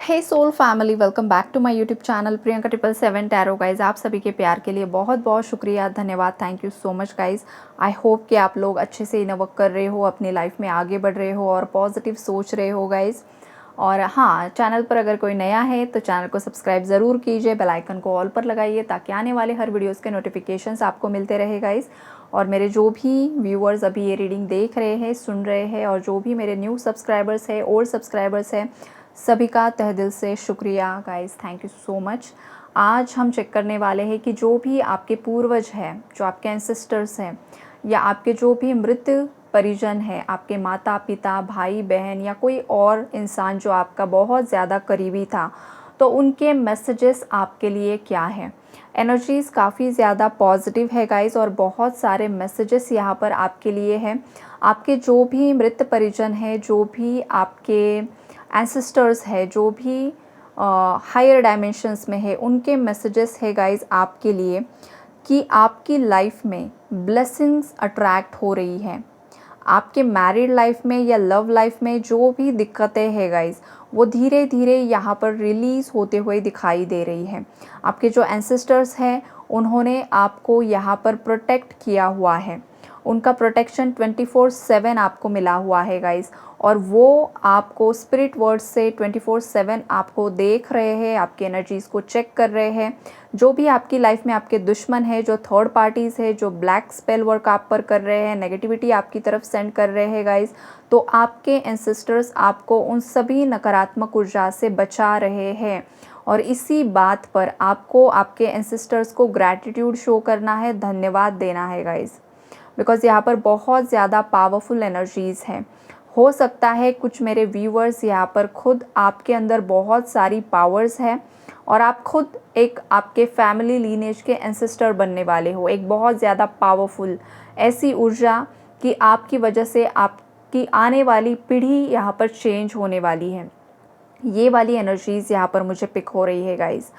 Hey soul family, welcome back to my YouTube channel Priyanka 777 tarot guys. आप सभी के प्यार के लिए बहुत बहुत शुक्रिया, धन्यवाद, thank you so much guys. I hope कि आप लोग अच्छे से इनवर्क कर रहे हो, अपनी लाइफ में आगे बढ़ रहे हो और पॉजिटिव सोच रहे हो गाइज। और हाँ, चैनल पर अगर कोई नया है तो चैनल को सब्सक्राइब ज़रूर कीजिए, बेल आइकन को ऑल पर लगाइए ताकि आने वाले हर वीडियोज़ के नोटिफिकेशंस आपको मिलते रहे गाइज। और मेरे जो भी व्यूअर्स अभी ये रीडिंग देख रहे हैं, सुन रहे हैं, और जो भी मेरे न्यू सब्सक्राइबर्स हैं, ओल्ड सब्सक्राइबर्स हैं, सभी का तहे दिल से शुक्रिया guys, thank you so much. आज हम चेक करने वाले हैं कि जो भी आपके पूर्वज हैं, जो आपके एंसेस्टर्स हैं, या आपके जो भी मृत परिजन है, आपके माता पिता, भाई बहन, या कोई और इंसान जो आपका बहुत ज़्यादा करीबी था, तो उनके मैसेजेस आपके लिए क्या है। एनर्जीज़ काफ़ी ज़्यादा पॉजिटिव है गाइस, और बहुत सारे मैसेजेस यहाँ पर आपके लिए हैं। आपके जो भी मृत परिजन हैं, जो भी आपके एंसेस्टर्स है, जो भी हायर डायमेंशंस में है, उनके मैसेजेस है गाइस आपके लिए कि आपकी लाइफ में ब्लेसिंग्स अट्रैक्ट हो रही हैं। आपके मैरिड लाइफ में या लव लाइफ में जो भी दिक्कतें हैं गाइस, वो धीरे धीरे यहाँ पर रिलीज़ होते हुए दिखाई दे रही है। आपके जो एंसेस्टर्स हैं, उन्होंने आपको यहाँ पर प्रोटेक्ट किया हुआ है। उनका प्रोटेक्शन 24/7 आपको मिला हुआ है गाइस, और वो आपको स्पिरिट वर्ड से 24/7 आपको देख रहे हैं, आपकी एनर्जीज़ को चेक कर रहे हैं। जो भी आपकी लाइफ में आपके दुश्मन है, जो थर्ड पार्टीज़ है, जो ब्लैक स्पेल वर्क आप पर कर रहे हैं, नेगेटिविटी आपकी तरफ सेंड कर रहे हैं गाइस, तो आपके एंसेस्टर्स आपको उन सभी नकारात्मक ऊर्जा से बचा रहे हैं। और इसी बात पर आपको आपके एंसेस्टर्स को ग्रैटिट्यूड शो करना है, धन्यवाद देना है गाइस, बिकॉज़ यहाँ पर बहुत ज़्यादा पावरफुल एनर्जीज़ हैं। हो सकता है कुछ मेरे व्यूअर्स यहाँ पर खुद आपके अंदर बहुत सारी पावर्स हैं, और आप खुद एक आपके फैमिली लीनेज के एंसेस्टर बनने वाले हो, एक बहुत ज़्यादा पावरफुल ऐसी ऊर्जा कि आपकी वजह से आपकी आने वाली पीढ़ी यहाँ पर चेंज होने वाली है। ये वाली एनर्जीज़ यहाँ पर मुझे पिक हो रही है गाइस।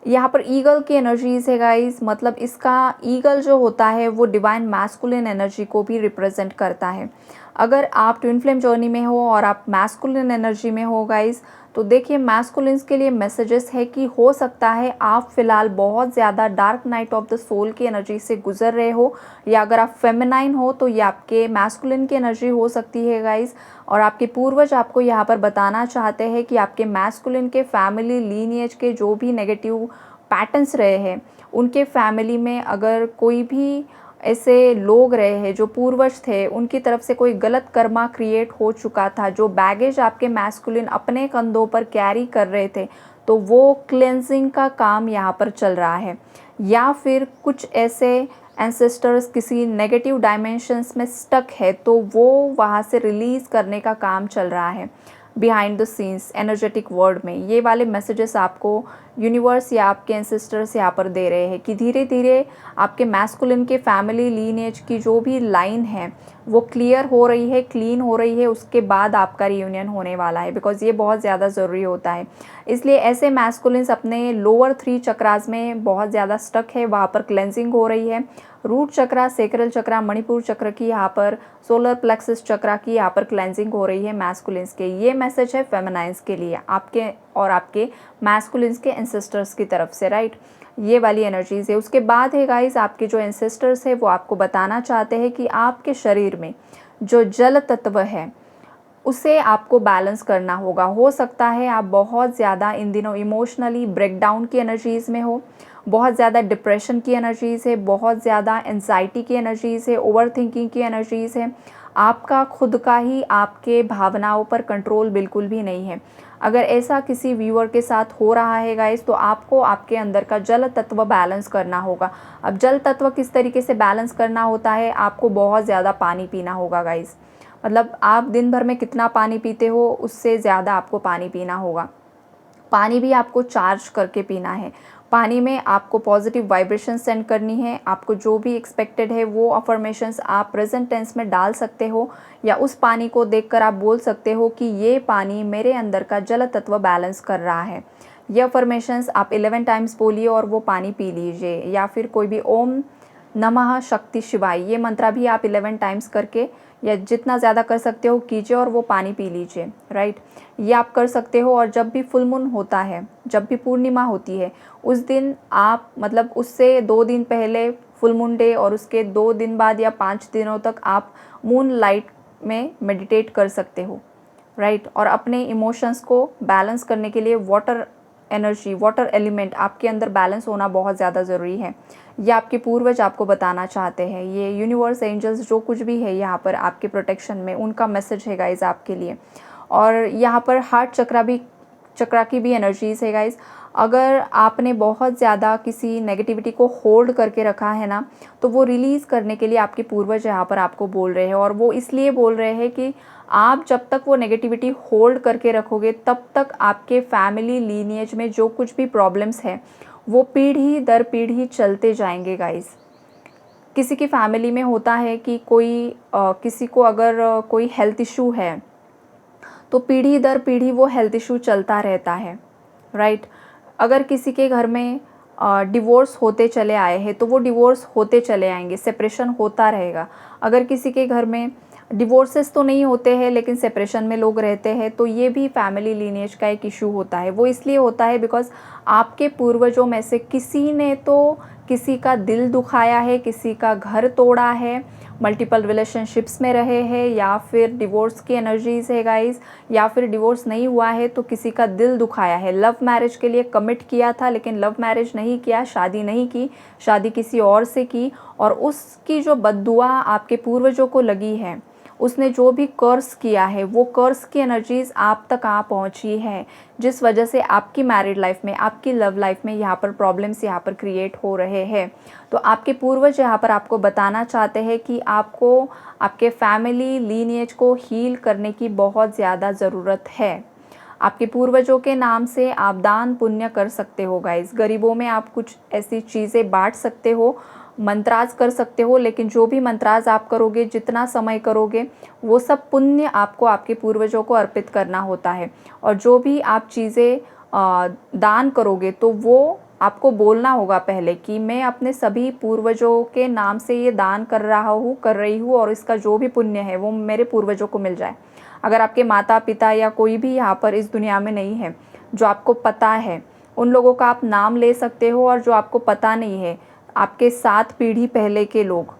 यहाँ पर ईगल की एनर्जीज़ है गाइस, मतलब इसका ईगल जो होता है वो डिवाइन मैस्कुलिन एनर्जी को भी रिप्रेजेंट करता है। अगर आप ट्विन फ्लेम जर्नी में हो और आप मैस्कुलिन एनर्जी में हो गाइस, तो देखिए मैस्कुलिन्स के लिए मैसेजेस है कि हो सकता है आप फ़िलहाल बहुत ज़्यादा dark night of the soul की एनर्जी से गुजर रहे हो, या अगर आप फेमिनाइन हो तो ये आपके मैस्कुलिन की एनर्जी हो सकती है गाइस। और आपके पूर्वज आपको यहाँ पर बताना चाहते हैं कि आपके मैस्कुलिन के फैमिली लीनिएज के जो भी नेगेटिव पैटर्न्स रहे हैं, उनके फैमिली में अगर कोई भी ऐसे लोग रहे हैं जो पूर्वज थे, उनकी तरफ से कोई गलत कर्मा क्रिएट हो चुका था, जो बैगेज आपके मैस्कुलिन अपने कंधों पर कैरी कर रहे थे, तो वो क्लेंजिंग का काम यहाँ पर चल रहा है। या फिर कुछ ऐसे एंसेस्टर्स किसी नेगेटिव डायमेंशंस में स्टक है, तो वो वहाँ से रिलीज़ करने का काम चल रहा है behind the scenes energetic world में। ये वाले मैसेजेस आपको यूनिवर्स या आपके एंसेस्टर्स यहाँ पर दे रहे हैं कि धीरे धीरे आपके मैस्कुलिन के फैमिली लीनेज की जो भी लाइन है वो क्लियर हो रही है, क्लीन हो रही है, उसके बाद आपका रियूनियन होने वाला है, बिकॉज़ ये बहुत ज़्यादा ज़रूरी होता है। इसलिए ऐसे मैस्कुलिन्स अपने लोअर 3 चक्रास में बहुत ज़्यादा स्टक है, वहाँ पर क्लेंजिंग हो रही है। रूट चक्रा, सेक्रल चक्रा, मणिपुर चक्र की यहाँ पर, सोलर प्लेक्सस चक्रा की यहाँ पर क्लेंजिंग हो रही है मैस्कुलिन्स के। ये मैसेज है फेमिनाइन्स के लिए, आपके और आपके मैस्कुलिन्स के एंसेस्टर्स की तरफ से, राइट। ये वाली एनर्जीज़ है। उसके बाद है गाइस, आपके जो एंसेस्टर्स है वो आपको बताना चाहते हैं कि आपके शरीर में जो जल तत्व है उसे आपको बैलेंस करना होगा। हो सकता है आप बहुत ज़्यादा इन दिनों इमोशनली ब्रेकडाउन की एनर्जीज़ में हो, बहुत ज़्यादा डिप्रेशन की एनर्जीज़ है, बहुत ज़्यादा एंजाइटी की एनर्जीज़ है, ओवर थिंकिंग की एनर्जीज़ है। आपका खुद का ही आपके भावनाओं पर कंट्रोल बिल्कुल भी नहीं है। अगर ऐसा किसी व्यूअर के साथ हो रहा है गाइस, तो आपको आपके अंदर का जल तत्व बैलेंस करना होगा। अब जल तत्व किस तरीके से बैलेंस करना होता है, आपको बहुत ज़्यादा पानी पीना होगा गाइस। मतलब आप दिन भर में कितना पानी पीते हो, उससे ज़्यादा आपको पानी पीना होगा। पानी भी आपको चार्ज करके पीना है। पानी में आपको पॉजिटिव वाइब्रेशन सेंड करनी है। आपको जो भी एक्सपेक्टेड है वो अफर्मेशंस आप प्रेजेंट टेंस में डाल सकते हो, या उस पानी को देखकर आप बोल सकते हो कि ये पानी मेरे अंदर का जल तत्व बैलेंस कर रहा है। ये अफर्मेशंस आप 11 टाइम्स बोलिए और वो पानी पी लीजिए। या फिर कोई भी ओम नमः शक्ति शिवाय ये मंत्रा भी आप 11 टाइम्स करके या जितना ज़्यादा कर सकते हो कीजिए और वो पानी पी लीजिए, राइट। ये आप कर सकते हो। और जब भी फुल मून होता है, जब भी पूर्णिमा होती है, उस दिन आप मतलब उससे 2 दिन पहले फुल मून डे और उसके 2 दिन बाद या 5 दिनों तक आप मून लाइट में मेडिटेट कर सकते हो, राइट। और अपने इमोशंस को बैलेंस करने के लिए वाटर एनर्जी, वाटर एलिमेंट आपके अंदर बैलेंस होना बहुत ज़्यादा ज़रूरी है। ये आपके पूर्वज आपको बताना चाहते हैं। ये यूनिवर्स, एंजल्स, जो कुछ भी है यहाँ पर आपके प्रोटेक्शन में, उनका मैसेज है गाइज आपके लिए। और यहाँ पर हार्ट चक्रा की भी एनर्जीज़ है गाइज। अगर आपने बहुत ज़्यादा किसी नेगेटिविटी को होल्ड करके रखा है ना, तो वो रिलीज़ करने के लिए आपके पूर्वज यहाँ पर आपको बोल रहे हैं। और वो इसलिए बोल रहे हैं कि आप जब तक वो नेगेटिविटी होल्ड करके रखोगे, तब तक आपके फैमिली लीनिएज में जो कुछ भी प्रॉब्लम्स है वो पीढ़ी दर पीढ़ी चलते जाएंगे गाइस। किसी की फैमिली में होता है कि किसी को अगर कोई हेल्थ इशू है, तो पीढ़ी दर पीढ़ी वो हेल्थ इशू चलता रहता है, राइट। अगर किसी के घर में डिवोर्स होते चले आए हैं, तो वो डिवोर्स होते चले आएंगे, सेपरेशन होता रहेगा। अगर किसी के घर में डिवोर्सेस तो नहीं होते हैं लेकिन सेपरेशन में लोग रहते हैं, तो ये भी फैमिली लीनिएज का एक इशू होता है। वो इसलिए होता है बिकॉज आपके पूर्वजों में से किसी ने तो किसी का दिल दुखाया है, किसी का घर तोड़ा है, मल्टीपल रिलेशनशिप्स में रहे हैं, या फिर डिवोर्स की एनर्जीज है गाइस, या फिर डिवोर्स नहीं हुआ है तो किसी का दिल दुखाया है। लव मैरिज के लिए कमिट किया था लेकिन लव मैरिज नहीं किया, शादी नहीं की, शादी किसी और से की, और उसकी जो बद्दुआ आपके पूर्वजों को लगी है, उसने जो भी कर्स किया है, वो कर्स की एनर्जीज आप तक आ पहुंची है, जिस वजह से आपकी मैरिड लाइफ में, आपकी लव लाइफ में यहाँ पर प्रॉब्लम्स यहाँ पर क्रिएट हो रहे हैं। तो आपके पूर्वज यहाँ पर आपको बताना चाहते हैं कि आपको आपके फैमिली लीनिएज को हील करने की बहुत ज़्यादा ज़रूरत है। आपके पूर्वजों के नाम से आप दान पुण्य कर सकते हो गाइस। गरीबों में आप कुछ ऐसी चीज़ें बांट सकते हो, मंत्राज कर सकते हो, लेकिन जो भी मंत्राज आप करोगे, जितना समय करोगे, वो सब पुण्य आपको आपके पूर्वजों को अर्पित करना होता है। और जो भी आप चीज़ें दान करोगे, तो वो आपको बोलना होगा पहले कि मैं अपने सभी पूर्वजों के नाम से ये दान कर रही हूँ, और इसका जो भी पुण्य है वो मेरे पूर्वजों को मिल जाए। अगर आपके माता पिता या कोई भी यहाँ पर इस दुनिया में नहीं है जो आपको पता है, उन लोगों का आप नाम ले सकते हो। और जो आपको पता नहीं है, आपके 7 पीढ़ी पहले के लोग,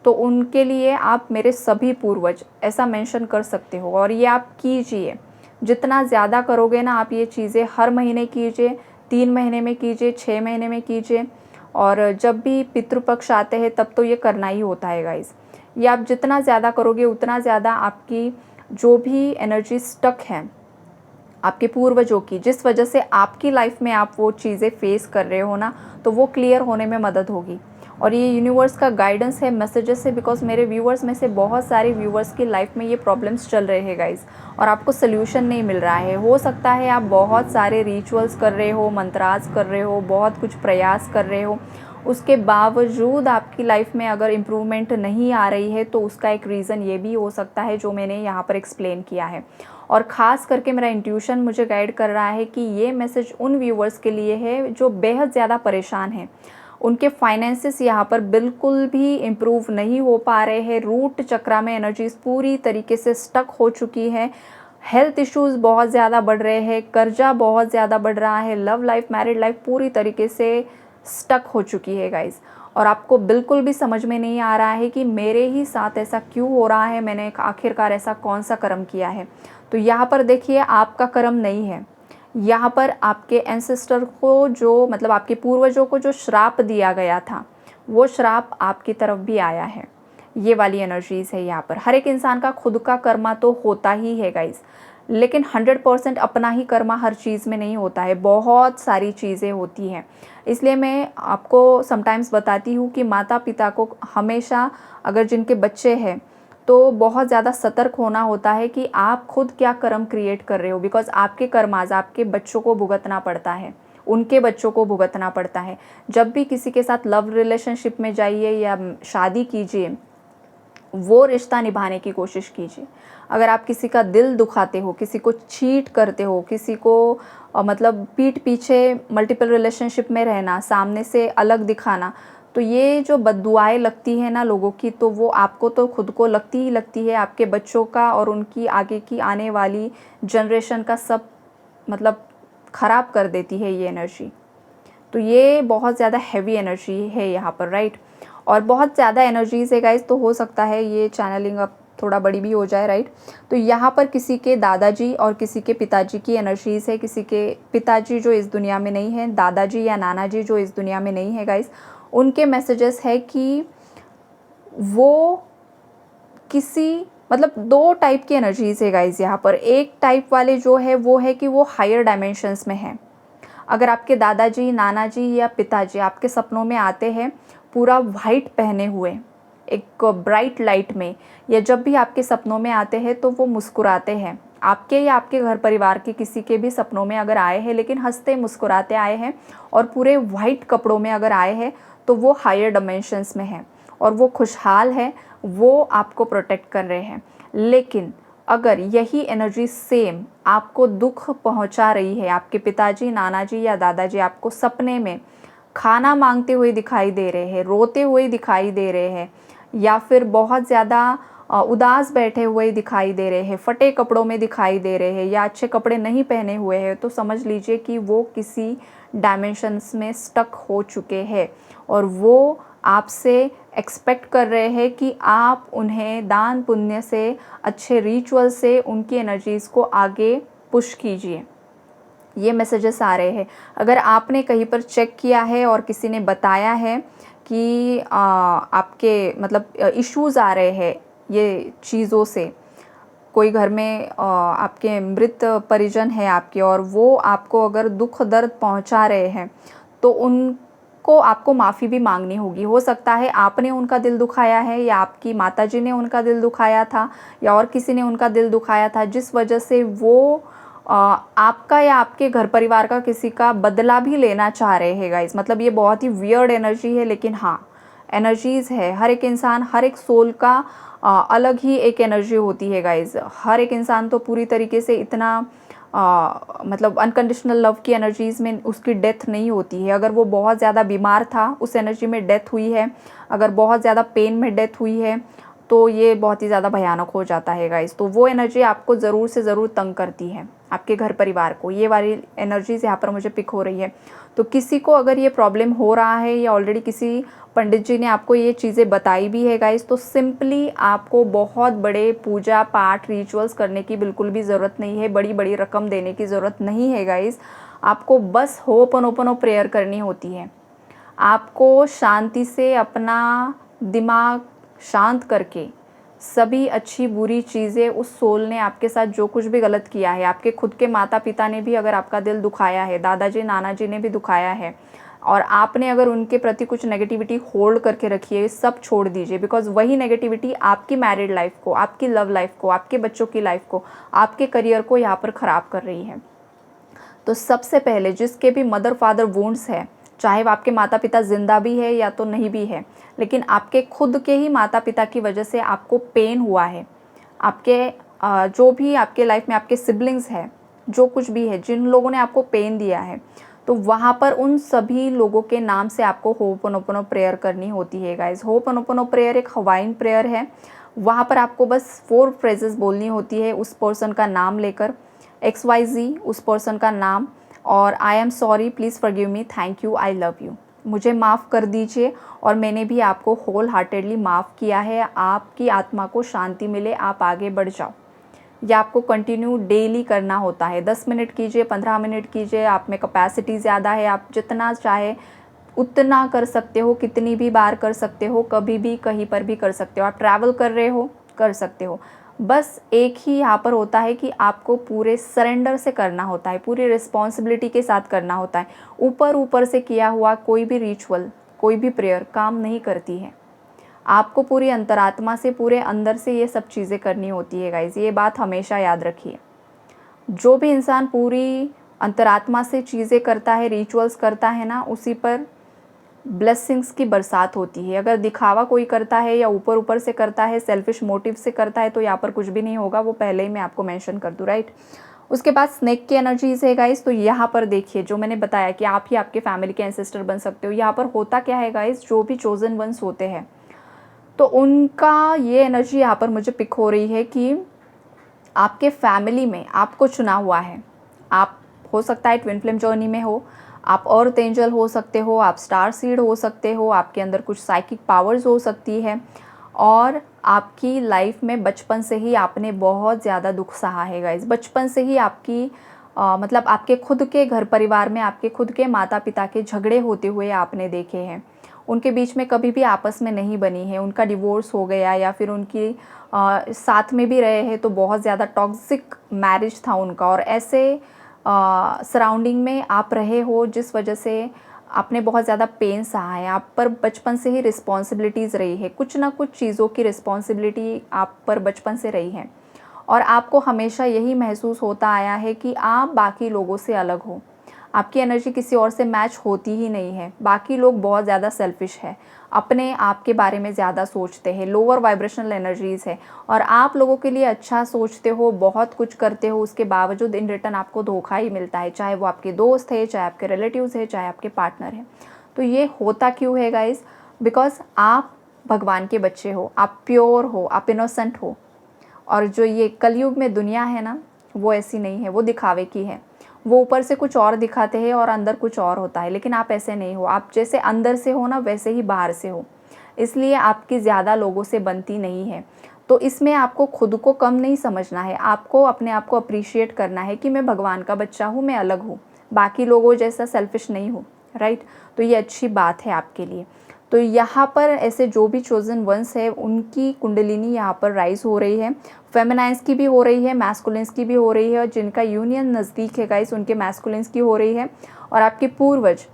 तो उनके लिए आप मेरे सभी पूर्वज ऐसा मेंशन कर सकते हो। और ये आप कीजिए, जितना ज़्यादा करोगे ना आप ये चीज़ें, हर महीने कीजिए, 3 महीने में कीजिए, 6 महीने में कीजिए। और जब भी पितृपक्ष आते हैं तब तो ये करना ही होता है गाइस। ये आप जितना ज़्यादा करोगे उतना ज़्यादा आपकी जो भी एनर्जी स्टक है आपके पूर्वजों की, जिस वजह से आपकी लाइफ में आप वो चीज़ें फेस कर रहे हो ना, तो वो क्लियर होने में मदद होगी। और ये यूनिवर्स का गाइडेंस है, मैसेजेस है, बिकॉज मेरे व्यूअर्स में से बहुत सारे व्यूअर्स की लाइफ में ये प्रॉब्लम्स चल रहे हैं गाइस, और आपको सोल्यूशन नहीं मिल रहा है। हो सकता है आप बहुत सारे रिचुअल्स कर रहे हो, मंत्रास कर रहे हो, बहुत कुछ प्रयास कर रहे हो, उसके बावजूद आपकी लाइफ में अगर इम्प्रूवमेंट नहीं आ रही है, तो उसका एक रीज़न ये भी हो सकता है जो मैंने यहाँ पर एक्सप्लेन किया है। और ख़ास करके मेरा इंट्यूशन मुझे गाइड कर रहा है कि ये मैसेज उन व्यूवर्स के लिए है जो बेहद ज़्यादा परेशान हैं। उनके फाइनेंसेस यहाँ पर बिल्कुल भी इम्प्रूव नहीं हो पा रहे हैं। रूट चक्रा में एनर्जीज पूरी तरीके से स्टक हो चुकी है। हेल्थ इश्यूज़ बहुत ज़्यादा बढ़ रहे हैं, कर्जा बहुत ज़्यादा बढ़ रहा है, लव लाइफ, मैरिड लाइफ पूरी तरीके से स्टक हो चुकी है गाइस। और आपको बिल्कुल भी समझ में नहीं आ रहा है कि मेरे ही साथ ऐसा क्यों हो रहा है, मैंने आखिरकार ऐसा कौन सा कर्म किया है। तो यहाँ पर देखिए, आपका कर्म नहीं है, यहाँ पर आपके एंसेस्टर को जो मतलब आपके पूर्वजों को जो श्राप दिया गया था, वो श्राप आपकी तरफ भी आया है। ये वाली एनर्जीज़ है यहाँ पर। हर एक इंसान का खुद का कर्मा तो होता ही है गाइस, लेकिन 100% अपना ही कर्मा हर चीज़ में नहीं होता है, बहुत सारी चीज़ें होती हैं। इसलिए मैं आपको समटाइम्स बताती हूँ कि माता पिता को हमेशा, अगर जिनके बच्चे हैं, तो बहुत ज़्यादा सतर्क होना होता है कि आप खुद क्या कर्म क्रिएट कर रहे हो, बिकॉज आपके कर्माज आपके बच्चों को भुगतना पड़ता है, उनके बच्चों को भुगतना पड़ता है। जब भी किसी के साथ लव रिलेशनशिप में जाइए या शादी कीजिए, वो रिश्ता निभाने की कोशिश कीजिए। अगर आप किसी का दिल दुखाते हो, किसी को चीट करते हो, किसी को मतलब पीठ पीछे मल्टीपल रिलेशनशिप में रहना, सामने से अलग दिखाना, तो ये जो बद्दुआएँ लगती हैं ना लोगों की, तो वो आपको तो खुद को लगती ही लगती है, आपके बच्चों का और उनकी आगे की आने वाली जनरेशन का सब मतलब ख़राब कर देती है ये एनर्जी। तो ये बहुत ज़्यादा हैवी एनर्जी है यहाँ पर, राइट। और बहुत ज़्यादा एनर्जीज़ है गाइस, तो हो सकता है ये चैनलिंग अब थोड़ा बड़ी भी हो जाए, राइट। तो यहाँ पर किसी के दादाजी और किसी के पिताजी की एनर्जीज़ है। किसी के पिताजी जो इस दुनिया में नहीं है, दादाजी या नाना जी जो इस दुनिया में नहीं है गाइस, उनके मैसेजेस है कि वो किसी मतलब 2 टाइप की एनर्जीज़ है गाइस यहाँ पर। एक टाइप वाले जो है वो है कि वो हायर डायमेंशंस में हैं। अगर आपके दादाजी, नाना जी या पिताजी आपके सपनों में आते हैं पूरा वाइट पहने हुए, एक ब्राइट लाइट में, या जब भी आपके सपनों में आते हैं तो वो मुस्कुराते हैं, आपके या आपके घर परिवार के किसी के भी सपनों में अगर आए हैं लेकिन हंसते मुस्कुराते आए हैं और पूरे वाइट कपड़ों में अगर आए हैं, तो वो हायर डायमेंशंस में हैं और वो खुशहाल है, वो आपको प्रोटेक्ट कर रहे हैं। लेकिन अगर यही एनर्जी सेम आपको दुख पहुंचा रही है, आपके पिताजी, नाना जी या दादाजी आपको सपने में खाना मांगते हुए दिखाई दे रहे हैं, रोते हुए दिखाई दे रहे हैं, या फिर बहुत ज़्यादा उदास बैठे हुए दिखाई दे रहे हैं, फटे कपड़ों में दिखाई दे रहे हैं या अच्छे कपड़े नहीं पहने हुए हैं, तो समझ लीजिए कि वो किसी डायमेंशंस में स्टक हो चुके हैं और वो आपसे एक्सपेक्ट कर रहे हैं कि आप उन्हें दान पुण्य से, अच्छे रिचुअल से उनकी एनर्जीज़ को आगे पुश कीजिए। ये मैसेजेस आ रहे हैं। अगर आपने कहीं पर चेक किया है और किसी ने बताया है कि आपके मतलब इश्यूज़ आ रहे हैं ये चीज़ों से, कोई घर में आपके मृत परिजन है आपके और वो आपको अगर दुख दर्द पहुंचा रहे हैं, तो उनको आपको माफ़ी भी मांगनी होगी। हो सकता है आपने उनका दिल दुखाया है या आपकी माताजी ने उनका दिल दुखाया था या और किसी ने उनका दिल दुखाया था, जिस वजह से वो आपका या आपके घर परिवार का किसी का बदला भी लेना चाह रहे हैं गाइस। मतलब ये बहुत ही वियर्ड एनर्जी है, लेकिन हाँ एनर्जीज़ है। हर एक इंसान, हर एक सोल का अलग ही एक एनर्जी होती है गाइस। हर एक इंसान तो पूरी तरीके से इतना मतलब अनकंडीशनल लव की एनर्जीज़ में उसकी डेथ नहीं होती है। अगर वो बहुत ज़्यादा बीमार था, उस एनर्जी में डेथ हुई है, अगर बहुत ज़्यादा पेन में डेथ हुई है, तो ये बहुत ही ज़्यादा भयानक हो जाता है गाइस। तो वो एनर्जी आपको ज़रूर से ज़रूर तंग करती है, आपके घर परिवार को। ये वाली एनर्जीज़ यहाँ पर मुझे पिक हो रही है। तो किसी को अगर ये प्रॉब्लम हो रहा है या ऑलरेडी किसी पंडित जी ने आपको ये चीज़ें बताई भी है गाइस, तो सिंपली आपको बहुत बड़े पूजा पाठ रिचुअल्स करने की बिल्कुल भी ज़रूरत नहीं है, बड़ी बड़ी रकम देने की ज़रूरत नहीं है गाइस। आपको बस होपनोपनो प्रेयर करनी होती है। आपको शांति से अपना दिमाग शांत करके सभी अच्छी बुरी चीज़ें, उस सोल ने आपके साथ जो कुछ भी गलत किया है, आपके खुद के माता पिता ने भी अगर आपका दिल दुखाया है, दादाजी नाना जी ने भी दुखाया है, और आपने अगर उनके प्रति कुछ नेगेटिविटी होल्ड करके रखी है, सब छोड़ दीजिए। बिकॉज वही नेगेटिविटी आपकी मैरिड लाइफ को, आपकी लव लाइफ को, आपके बच्चों की लाइफ को, आपके करियर को यहाँ पर ख़राब कर रही है। तो सबसे पहले जिसके भी मदर फादर वुंड्स है, चाहे वो आपके माता पिता जिंदा भी है या तो नहीं भी है, लेकिन आपके खुद के ही माता पिता की वजह से आपको पेन हुआ है, आपके जो भी आपके लाइफ में आपके सिबलिंग्स है, जो कुछ भी है, जिन लोगों ने आपको पेन दिया है, तो वहाँ पर उन सभी लोगों के नाम से आपको होपोनोपोनो प्रेयर करनी होती है गाइज। होपोनोपोनो प्रेयर एक हवाइन प्रेयर है। वहाँ पर आपको बस 4 फ्रेजेस बोलनी होती है उस पर्सन का नाम लेकर, XYZ उस पर्सन का नाम, और I am sorry, please forgive me, thank you, I love you, मुझे माफ़ कर दीजिए और मैंने भी आपको होल हार्टेडली माफ़ किया है, आपकी आत्मा को शांति मिले, आप आगे बढ़ जाओ। यह आपको कंटिन्यू डेली करना होता है। 10 मिनट कीजिए, 15 मिनट कीजिए, आप में कैपेसिटी ज़्यादा है, आप जितना चाहे उतना कर सकते हो, कितनी भी बार कर सकते हो, कभी भी कहीं पर भी कर सकते हो। आप ट्रैवल कर रहे हो, कर सकते हो। बस एक ही यहाँ पर होता है कि आपको पूरे सरेंडर से करना होता है, पूरी रिस्पॉन्सिबिलिटी के साथ करना होता है। ऊपर ऊपर से किया हुआ कोई भी रिचुअल, कोई भी प्रेयर काम नहीं करती है। आपको पूरी अंतरात्मा से, पूरे अंदर से ये सब चीज़ें करनी होती है गाइज। ये बात हमेशा याद रखिए। जो भी इंसान पूरी अंतरात्मा से चीज़ें करता है, रिचुअल्स करता है ना, उसी पर ब्लेसिंग्स की बरसात होती है। अगर दिखावा कोई करता है या ऊपर ऊपर से करता है, सेल्फिश मोटिव से करता है, तो यहाँ पर कुछ भी नहीं होगा। वो पहले ही मैं आपको मेंशन कर दूँ, राइट। उसके बाद स्नेक की एनर्जीज़ है गाइस। तो यहाँ पर देखिए जो मैंने बताया कि आप ही आपके फैमिली के एंसेस्टर बन सकते हो। यहाँ पर होता क्या है गाइस, जो भी चोजन वंस होते हैं तो उनका ये एनर्जी यहाँ पर मुझे पिक हो रही है कि आपके फैमिली में आपको चुना हुआ है। आप हो सकता है ट्विन फ्लेम जर्नी में हो, आप अर्थ एंजल हो सकते हो, आप स्टार सीड हो सकते हो, आपके अंदर कुछ साइकिक पावर्स हो सकती है और आपकी लाइफ में बचपन से ही आपने बहुत ज़्यादा दुख सहा है गाइस। बचपन से ही आपकी मतलब आपके खुद के घर परिवार में आपके खुद के माता पिता के झगड़े होते हुए आपने देखे हैं। उनके बीच में कभी भी आपस में नहीं बनी है, उनका डिवोर्स हो गया या फिर उनकी साथ में भी रहे हैं तो बहुत ज़्यादा टॉक्सिक मैरिज था उनका, और ऐसे सराउंडिंग में आप रहे हो जिस वजह से आपने बहुत ज़्यादा पेन सहा है। आप पर बचपन से ही रिस्पॉन्सिबिलिटीज़ रही है, कुछ ना कुछ चीज़ों की रिस्पॉन्सिबिलिटी आप पर बचपन से रही है और आपको हमेशा यही महसूस होता आया है कि आप बाकी लोगों से अलग हो, आपकी एनर्जी किसी और से मैच होती ही नहीं है। बाकी लोग बहुत ज़्यादा सेल्फिश है, अपने आप के बारे में ज़्यादा सोचते हैं, लोअर वाइब्रेशनल एनर्जीज़ है और आप लोगों के लिए अच्छा सोचते हो, बहुत कुछ करते हो, उसके बावजूद इन रिटर्न आपको धोखा ही मिलता है, चाहे वो आपके दोस्त है, चाहे आपके रिलेटिव्स है, चाहे आपके पार्टनर है। तो ये होता क्यों है गाइज? बिकॉज आप भगवान के बच्चे हो, आप प्योर हो, आप इनोसेंट हो। और जो ये कलयुग में दुनिया है ना, वो ऐसी नहीं है, वो दिखावे की है। वो ऊपर से कुछ और दिखाते हैं और अंदर कुछ और होता है, लेकिन आप ऐसे नहीं हो। आप जैसे अंदर से हो ना, वैसे ही बाहर से हो, इसलिए आपकी ज़्यादा लोगों से बनती नहीं है। तो इसमें आपको खुद को कम नहीं समझना है, आपको अपने आप को अप्रिशिएट करना है कि मैं भगवान का बच्चा हूँ, मैं अलग हूँ, बाकी लोगों जैसा सेल्फिश नहीं हूँ, राइट। तो ये अच्छी बात है आपके लिए। तो यहाँ पर ऐसे जो भी चोजन वंस है उनकी कुंडलिनी यहाँ पर राइज हो रही है, फेमिनाइंस की भी हो रही है, मैस्कुलिन्स की भी हो रही है, और जिनका यूनियन नज़दीक है गाइस उनके मैस्कुलिन्स की हो रही है। और आपके पूर्वज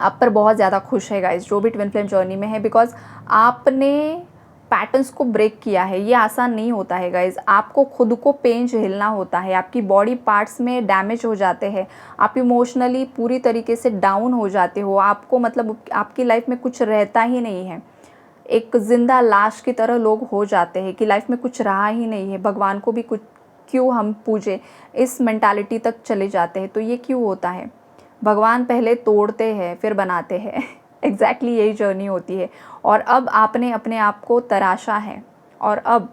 आप पर बहुत ज़्यादा खुश है गाइस, जो भी ट्विन फ्लेम जर्नी में है, बिकॉज आपने पैटर्न्स को ब्रेक किया है। ये आसान नहीं होता है गाइज, आपको खुद को पेन झेलना होता है, आपकी बॉडी पार्ट्स में डैमेज हो जाते हैं, आप इमोशनली पूरी तरीके से डाउन हो जाते हो, आपको मतलब आपकी लाइफ में कुछ रहता ही नहीं है, एक जिंदा लाश की तरह लोग हो जाते हैं कि लाइफ में कुछ रहा ही नहीं है, भगवान को भी कुछ क्यों हम पूजे, इस मेंटालिटी तक चले जाते हैं। तो ये क्यों होता है? भगवान पहले तोड़ते हैं फिर बनाते हैं एग्जैक्टली यही जर्नी होती है। और अब आपने अपने आप को तराशा है और अब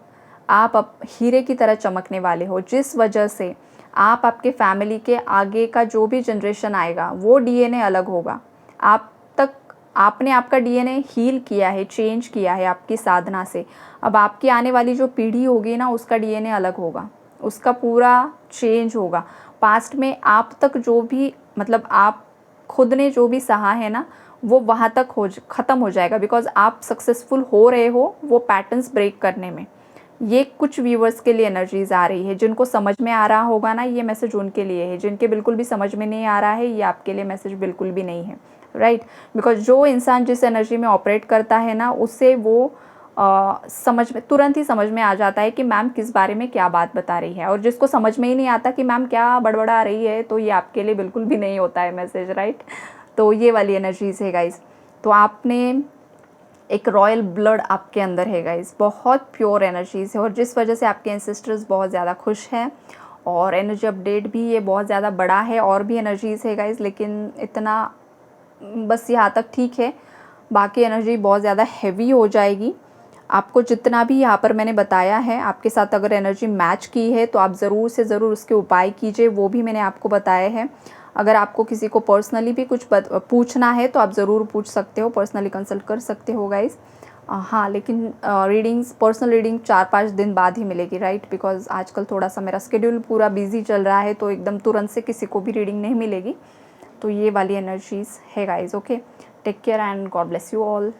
आप हीरे की तरह चमकने वाले हो, जिस वजह से आप आपके फैमिली के आगे का जो भी जनरेशन आएगा वो डीएनए अलग होगा। आप तक आपने आपका डीएनए हील किया है, चेंज किया है आपकी साधना से। अब आपकी आने वाली जो पीढ़ी होगी ना, उसका डीएनए अलग होगा, उसका पूरा चेंज होगा। पास्ट में आप तक जो भी मतलब आप खुद ने जो भी सहा है ना, वो वहाँ तक ख़त्म हो जाएगा, बिकॉज आप सक्सेसफुल हो रहे हो वो पैटर्न्स ब्रेक करने में। ये कुछ व्यूवर्स के लिए एनर्जीज आ रही है, जिनको समझ में आ रहा होगा ना, ये मैसेज उनके लिए है। जिनके बिल्कुल भी समझ में नहीं आ रहा है, ये आपके लिए मैसेज बिल्कुल भी नहीं है, राइट। बिकॉज जो इंसान जिस एनर्जी में ऑपरेट करता है ना, उससे वो समझ में तुरंत ही समझ में आ जाता है कि मैम किस बारे में क्या बात बता रही है। और जिसको समझ में ही नहीं आता कि मैम क्या बड़बड़ा रही है, तो ये आपके लिए बिल्कुल भी नहीं होता है मैसेज, राइट। तो ये वाली एनर्जीज है गाइज। तो आपने एक रॉयल ब्लड आपके अंदर है गाइज, बहुत प्योर एनर्जीज है, और जिस वजह से आपके एंसेस्टर्स बहुत ज़्यादा खुश हैं। और एनर्जी अपडेट भी ये बहुत ज़्यादा बड़ा है, और भी एनर्जीज है गाइज, लेकिन इतना बस यहाँ तक ठीक है। बाकी एनर्जी बहुत ज़्यादा हैवी हो जाएगी। आपको जितना भी यहाँ पर मैंने बताया है, आपके साथ अगर एनर्जी मैच की है तो आप ज़रूर से ज़रूर उसके उपाय कीजिए, वो भी मैंने आपको बताया है। अगर आपको किसी को पर्सनली भी कुछ पूछना है तो आप ज़रूर पूछ सकते हो, पर्सनली कंसल्ट कर सकते हो गाइज़। हाँ, लेकिन रीडिंग्स, पर्सनल रीडिंग 4-5 दिन बाद ही मिलेगी, राइट। बिकॉज आजकल थोड़ा सा मेरा शेड्यूल पूरा बिजी चल रहा है, तो एकदम तुरंत से किसी को भी रीडिंग नहीं मिलेगी। तो ये वाली एनर्जीज़ है guys. Okay, take care and God bless you all.